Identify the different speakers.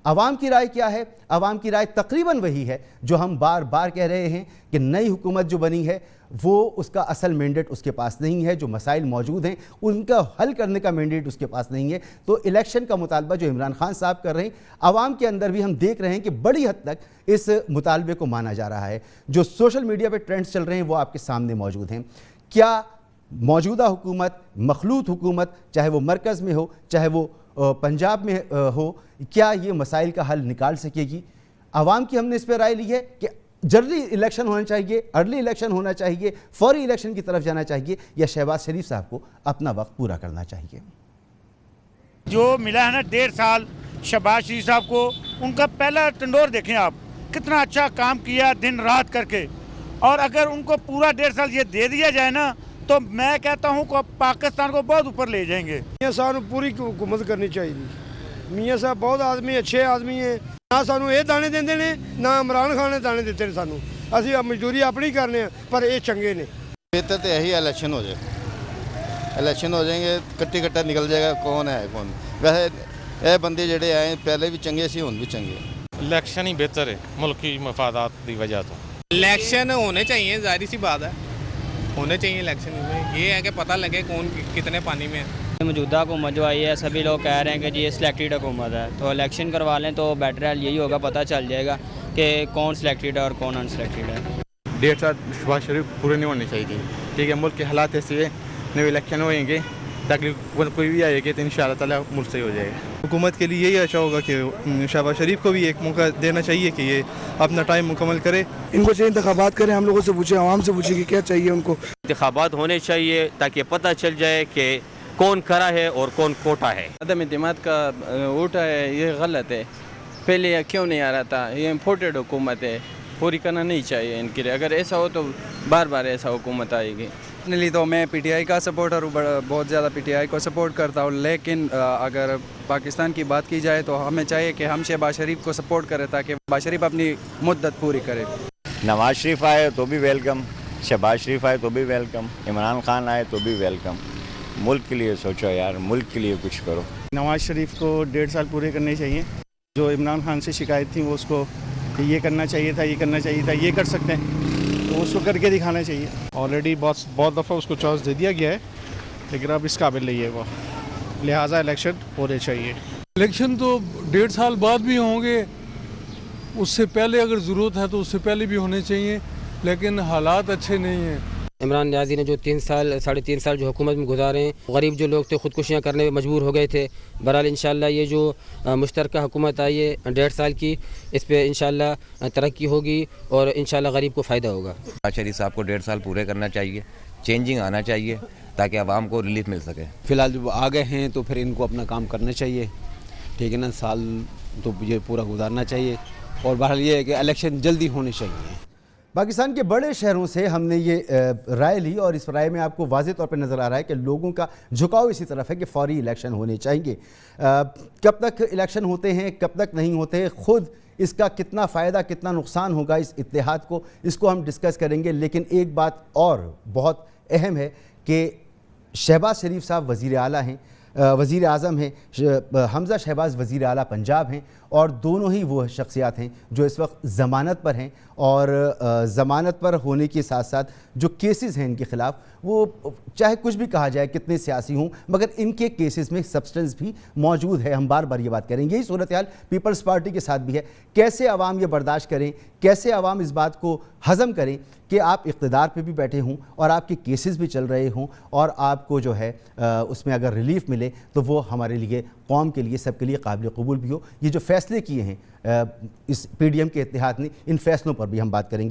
Speaker 1: عوام کی رائے کیا ہے؟ عوام کی رائے تقریباً وہی ہے جو ہم بار بار کہہ رہے ہیں کہ نئی حکومت جو بنی ہے وہ اس کا اصل مینڈیٹ اس کے پاس نہیں ہے، جو مسائل موجود ہیں ان کا حل کرنے کا مینڈیٹ اس کے پاس نہیں ہے۔ تو الیکشن کا مطالبہ جو عمران خان صاحب کر رہے ہیں، عوام کے اندر بھی ہم دیکھ رہے ہیں کہ بڑی حد تک اس مطالبے کو مانا جا رہا ہے۔ جو سوشل میڈیا پہ ٹرینڈز چل رہے ہیں وہ آپ کے سامنے موجود ہیں۔ کیا موجودہ حکومت، مخلوط حکومت، چاہے وہ مرکز میں ہو چاہے وہ پنجاب میں ہو، کیا یہ مسائل کا حل نکال سکے گی؟ عوام کی ہم نے اس پہ رائے لی ہے کہ جلدی الیکشن ہونا چاہیے، ارلی الیکشن ہونا چاہیے، فوری الیکشن کی طرف جانا چاہیے، یا شہباز شریف صاحب کو اپنا وقت پورا کرنا چاہیے۔
Speaker 2: جو ملا ہے نا 1.5 سال شہباز شریف صاحب کو، ان کا پہلا ٹنڈور دیکھیں آپ، کتنا اچھا کام کیا دن رات کر کے، اور اگر ان کو پورا 1.5 سال یہ دے دیا جائے نا تو میں کہتا ہوں کہ پاکستان کو بہت اوپر لے جائیں گے۔
Speaker 3: میاں صاحب نے پوری حکومت کرنی چاہیے۔ میاں صاحب بہت آدمی اچھے آدمی ہیں، نہ سانو یہ دانے دیندے نے نہ عمران خان نے دانے دیتے ہیں سانو، اسی مزدوری اپنی کرنے ہیں پر یہ چنگے نے۔
Speaker 4: بہتر تو یہی الیکشن ہو جائے، الیکشن ہو جائیں گے، کٹی کٹا نکل جائے گا کون ہے کون۔ ویسے یہ بندے جڑے آئے پہلے بھی چنگے سی، ہن بھی چنگے۔
Speaker 5: الیکشن ہی بہتر ہے ملک کی مفادات کی وجہ تو۔
Speaker 6: الیکشن ہونے چاہیے، ظاہر سی بات ہے ہونے چاہیے الیکشن میں، یہ ہے کہ پتہ لگے کون کتنے پانی میں ہے۔
Speaker 7: موجودہ حکومت جو آئی ہے سبھی لوگ کہہ رہے ہیں کہ جی یہ سلیکٹڈ حکومت ہے، تو الیکشن کروا لیں تو بیٹر ہے، یہی ہوگا، پتہ چل جائے گا کہ کون سلیکٹڈ ہے اور کون ان سلیکٹڈ ہے۔
Speaker 8: 1.5 سال شہباز شریف پورے نہیں ہونے چاہیے، ٹھیک ہے، ملک کے حالات ایسے ہیں، نئے الیکشن ہوئیں گے تاکہ کوئی بھی آئے گی تو انشاءاللہ تعالیٰ ملک صحیح ہو جائے گا۔
Speaker 9: حکومت کے لیے یہی اچھا ہوگا کہ شہباز شریف کو بھی ایک موقع دینا چاہیے کہ یہ اپنا ٹائم مکمل کرے۔
Speaker 3: ان کو چاہیے انتخابات کریں، ہم لوگوں سے پوچھیں، عوام سے پوچھیں کہ کیا چاہیے ان کو۔
Speaker 10: انتخابات ہونے چاہیے تاکہ پتہ چل جائے کہ کون کھڑا ہے اور کون کوٹا ہے۔
Speaker 11: عدم اعتماد کا ووٹ ہے، یہ غلط ہے، پہلے یہ کیوں نہیں آ رہا تھا؟ یہ امپورٹڈ حکومت ہے، پوری کرنا نہیں چاہیے ان کے لیے، اگر ایسا ہو تو بار بار ایسا حکومت آئے گی۔
Speaker 9: پرسنلی تو میں پی ٹی آئی کا سپورٹر ہوں، بہت زیادہ پی ٹی آئی کو سپورٹ کرتا ہوں، لیکن اگر پاکستان کی بات کی جائے تو ہمیں چاہیے کہ ہم شہباز شریف کو سپورٹ کریں تاکہ شہباز شریف اپنی مدت پوری کرے۔
Speaker 12: نواز شریف آئے تو بھی ویلکم، شہباز شریف آئے تو بھی ویلکم، عمران خان آئے تو بھی ویلکم۔ ملک کے لیے سوچو یار، ملک کے لیے کچھ کرو۔
Speaker 13: نواز شریف کو 1.5 سال پورے کرنے چاہیے، جو عمران خان سے شکایت تھی وہ اس کو یہ کرنا چاہیے تھا، یہ کرنا چاہیے تھا، یہ کر سکتے ہیں تو اس کو کر کے دکھانا چاہیے۔
Speaker 14: آلریڈی بہت دفعہ اس کو چانس دے دیا گیا ہے، لیکن اب اس قابل نہیں ہے وہ، لہٰذا الیکشن ہونے چاہیے۔
Speaker 15: الیکشن تو 1.5 سال بعد بھی ہوں گے، اس سے پہلے اگر ضرورت ہے تو اس سے پہلے بھی ہونے چاہیے، لیکن حالات اچھے نہیں ہیں۔
Speaker 16: عمران نیازی نے جو 3.5 سال جو حکومت میں گزارے ہیں، غریب جو لوگ تھے خودکشیاں کرنے میں مجبور ہو گئے تھے۔ بہرحال انشاءاللہ یہ جو مشترکہ حکومت آئی ہے 1.5 سال کی، اس پہ انشاءاللہ ترقی ہوگی اور انشاءاللہ غریب کو فائدہ ہوگا۔
Speaker 17: شریف صاحب کو 1.5 سال پورے کرنا چاہیے، چینجنگ آنا چاہیے تاکہ عوام کو ریلیف مل سکے۔
Speaker 18: فی الحال جب آ گئے ہیں تو پھر ان کو اپنا کام کرنا چاہیے، ٹھیک ہے نا، سال تو یہ پورا گزارنا چاہیے، اور بہرحال یہ ہے کہ الیکشن جلدی ہونے چاہیے۔
Speaker 1: پاکستان کے بڑے شہروں سے ہم نے یہ رائے لی، اور اس رائے میں آپ کو واضح طور پہ نظر آ رہا ہے کہ لوگوں کا جھکاؤ اسی طرف ہے کہ فوری الیکشن ہونے چاہیے۔ کب تک الیکشن ہوتے ہیں، کب تک نہیں ہوتے، خود اس کا کتنا فائدہ کتنا نقصان ہوگا اس اتحاد کو، اس کو ہم ڈسکس کریں گے۔ لیکن ایک بات اور بہت اہم ہے کہ شہباز شریف صاحب وزیر اعلیٰ ہیں، وزیر اعظم ہیں، حمزہ شہباز وزیر اعلیٰ پنجاب ہیں، اور دونوں ہی وہ شخصیات ہیں جو اس وقت ضمانت پر ہیں، اور ضمانت پر ہونے کے ساتھ ساتھ جو کیسز ہیں ان کے خلاف، وہ چاہے کچھ بھی کہا جائے، کتنے سیاسی ہوں، مگر ان کے کیسز میں سبسٹنس بھی موجود ہے۔ ہم بار بار یہ بات کریں گے، یہی صورتحال پیپلز پارٹی کے ساتھ بھی ہے۔ کیسے عوام یہ برداشت کریں، کیسے عوام اس بات کو ہضم کریں کہ آپ اقتدار پہ بھی بیٹھے ہوں اور آپ کے کیسز بھی چل رہے ہوں، اور آپ کو جو ہے اس میں اگر ریلیف ملے تو وہ ہمارے لیے، قوم کے لیے، سب کے لیے قابل قبول بھی ہو۔ یہ جو فیصلے کیے ہیں اس پی ڈی ایم کے اتحاد نے، ان فیصلوں پر بھی ہم بات کریں گے۔